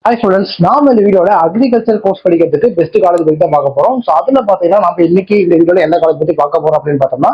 Hi students, நாம இந்த வீடியோட அக்ரிகல்ச்சர் கோர்ஸ் படிக்கிறதுக்கு பெஸ்ட் காலேஜ் பத்தி தான் பார்க்க போறோம். ஸோ அதுல பாத்தீங்கன்னா நம்ம இன்னைக்கு இந்த வீடியோல என்ன காலேஜ் பத்தி பார்க்க போறோம் அப்படின்னு பார்த்தோம்னா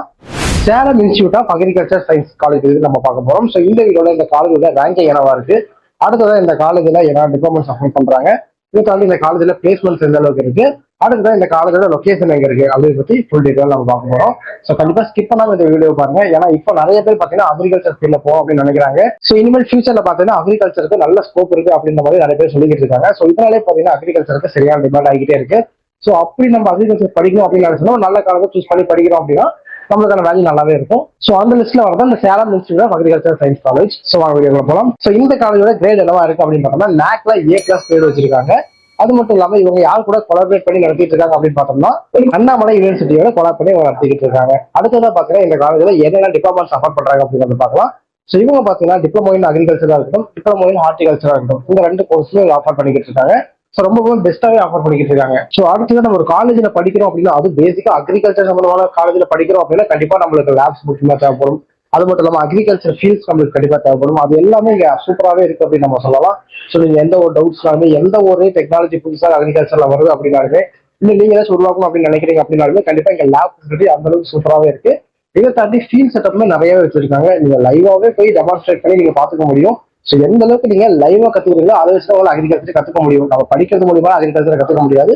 Salem institute of agriculture science college நம்ம பார்க்க போறோம். ஸோ இந்த வீடியோல இந்த காலேஜோட ரேங்கிங் என்னவா இருக்கு, அடுத்ததான் இந்த காலேஜ்ல என்ன டிபார்ட்மெண்ட்ஸ் அப்ளை பண்றாங்க, இதுக்காண்டி இந்த காலேஜ்ல பிளேஸ்மெண்ட்ஸ் எந்த அளவுக்கு இருக்கு, அடுத்ததான் இந்த காலேஜோட லொகேஷன் எங்க இருக்கு அப்படின்னு பத்தி ஃபுல் டீடைல் நம்ம பார்க்க போறோம். ஸோ கண்டிப்பா ஸ்கிப் பண்ணாம இந்த வீடியோ பாருங்க. ஏன்னா இப்போ நிறைய பேர் பாத்தீங்கன்னா அக்ரிகல்ச்சர் ஃபீல்ட்ல போகும் அப்படின்னு நினைக்கிறாங்க. ஸோ இனிமேல் ஃபியூச்சர்ல பாத்தீங்கன்னா அக்ரிகல்ச்சருக்கு நல்ல ஸ்கோப் இருக்கு அப்படின்ற மாதிரி நிறைய பேர் சொல்லிக்கிட்டு இருக்காங்க. ஸோ இதனாலே பாத்தீங்கன்னா அக்ரிகல்ச்சருக்கு சரியான டிமாண்ட் ஆகிட்டே இருக்கு. ஸோ அப்படி நம்ம அக்ரிகல்ச்சர் படிக்கணும் அப்படின்னு நினைச்சோம்னா நல்ல காலேஜ் சூஸ் பண்ணி படிக்கிறோம் அப்படின்னா நம்மளுக்கான வேல்யூ நல்லாவே இருக்கும். ஸோ அந்த லிஸ்ட்ல வரதான் இந்த Salem institute of agriculture science college. So வாங்க வீடியோக்குள்ள போகலாம். ஸோ இந்த காலேஜோட கிரேட் என்னவா இருக்கு அப்படின்னு பார்த்தோம்னா NACல A+ கிரேட் வச்சிருக்காங்க. அது மட்டும் இல்லாம இவங்க யார் கூட கொலாபரேட் பண்ணி நடத்திட்டு இருக்காங்க அப்படின்னு பார்த்தோம்னா அண்ணாமலை யூனிவர்சிட்டியோட கொலாப் பண்ணி இவங்க நடத்திட்டு இருக்காங்க. அடுத்ததான் பாத்தீங்கன்னா இந்த காலேஜ்ல என்னென்ன டிபார்ட்மெண்ட் சப்போர்ட் பண்றாங்க அப்படின்னு பார்க்கலாம். ஸோ இவங்க பாத்தீங்கன்னா டிப்ளமோ இன் அக்ரிகல்ச்சரா இருக்கட்டும், டிப்ளமோ இன் ஹார்டிகல்ச்சரா இருக்கட்டும், இந்த ரெண்டு கோர்ஸுமே ஆஃபர் பண்ணிக்கிட்டு இருக்காங்க. ஸோ ரொம்பவே பெஸ்ட்டாவே ஆஃபர் பண்ணிக்கிட்டு இருக்காங்க. ஸோ அடுத்தது நம்ம ஒரு காலேஜ்ல படிக்கிறோம் அப்படின்னா அது பேசிக்கா அக்ரிகல்ச்சர் சம்பந்தமான காலேஜ்ல படிக்கிறோம் அப்படின்னா கண்டிப்பா நம்மளுக்கு லேப்ஸ் முக்கியமா தேவைப்படும். அது மட்டும் இல்லாம அக்ரிகல்ச்சர் ஃபீல்ட்ஸ் நம்மளுக்கு கண்டிப்பா தேவைப்படும். அது எல்லாமே இங்க சூப்பராகவே இருக்கு அப்படின்னு நம்ம சொல்லலாம். ஸோ நீங்க எந்த ஒரு டவுட்ஸ்னாலுமே, எந்த ஒரு டெக்னாலஜி புதுசாக அக்ரிகல்ச்சர்ல வருது அப்படின்னாலுமே, இல்லை நீங்க ஏதாச்சும் உருவாக்கணும் அப்படின்னு நினைக்கிறீங்க அப்படின்னாலுமே கண்டிப்பா இங்க லேப் ஃபெசிலிட்டி அந்த அளவுக்கு சூப்பராகவே இருக்கு. இதை தாண்டி ஃபீல்ட் செட்டப்மே நிறையவே வச்சிருக்காங்க. நீங்க லைவாவே போய் டெமான்ஸ்ட்ரேட் பண்ணி நீங்க பாத்துக்க முடியும். ஸோ எந்த அளவுக்கு நீங்க லைவா கத்துக்கிறீங்களோ அதை வச்சு தான் அக்ரிகல்ச்சர் கத்துக்க முடியும். நம்ம படிக்கிறது மூலியமா அக்ரிகல்ச்சர் கத்துக்க முடியாது.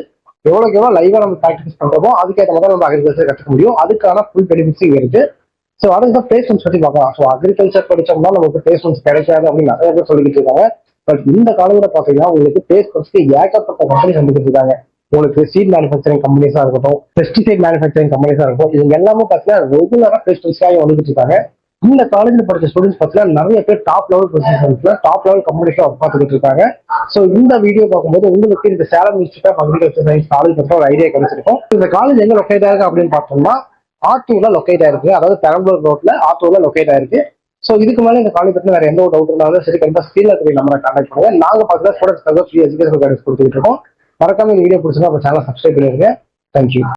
எவ்வளவுக்கு எவ்வளவு லைவா நம்ம ப்ராக்டிஸ் பண்றோமோ அதுக்கேற்ற மாதிரி நம்ம அக்ரிகல்ச்சர் கத்துக்க முடியும். அதுக்கான ஃபுல் பெனிஃபிட்ஸ் இங்க இருக்கு. ஸோ அதுதான் பிளேஸ்மெண்ட்ஸ் பத்தி பார்க்கலாம். ஸோ அக்ரிகல்ச்சர் படிச்சோம்னா நமக்கு பிளேஸ்மெண்ட்ஸ் கிடைக்காது அப்படின்னு நிறைய பேர் சொல்லிட்டு இருக்காங்க. பட் இந்த காலேஜ்ல பாத்தீங்கன்னா உங்களுக்கு பிளேஸ்மெண்ட்ஸ்க்கு ஏகப்பட்ட கம்பெனிஸ் வந்துட்டு இருக்காங்க. உங்களுக்கு சீட் மேனுஃபேக்சரிங் கம்பெனிஸா இருக்கட்டும், பெஸ்டிசைட் மேனுஃபேக்சரிங் கம்பெனிஸா இருக்கட்டும், இவங்க எல்லாமே பாத்தீங்கன்னா ரெகுலரா பிளேஸ்மெண்ட்ஸ்க்காக வந்துட்டு இருக்காங்க. இந்த காலேஜ்ல படிச்ச ஸ்டூடெண்ட்ஸ் பாத்தீங்கன்னா நிறைய பேர் டாப் லெவல் பொசிஷன்ஸ்ல டாப் லெவல் கம்பெனிஸ்ல ஒர்க் பார்த்துட்டு இருக்காங்க. ஸோ இந்த வீடியோ பார்க்கும்போது உங்களுக்கு இந்த Salem institute of agriculture science college பற்றி ஒரு ஐடியா கிடைச்சிருக்கும். இந்த காலேஜ் எங்க லொக்கேட் ஆயிருக்கு அப்படின்னு பார்த்தோம்னா ஆத்தூர்ல லொக்கேட் ஆயிருக்கு. அதாவது பெரம்பலூர் ரோட்ல ஆத்தூர்ல லொக்கேட் ஆயிருக்கு. ஸோ இதுக்கு மேலே இந்த காலேஜ் பத்தி வேற எந்த ஒரு டவுட் இருந்தாலும் சரி கண்டிப்பா ஸ்கீல்ல இருக்கிற நம்பரை கான்டாக்ட் பண்ணுங்க. நாங்க பார்த்தீங்கன்னா ஸ்டூடெண்ட்ஸ்க்காக ஃப்ரீ எஜுகேஷன் கைடன்ஸ் கொடுத்துட்டு இருக்கோம். மறக்காம இந்த வீடியோ பிடிச்சிருந்தா நம்ம சேனல் சப்ஸ்கிரைப் பண்ணிருங்க. தேங்க்யூ.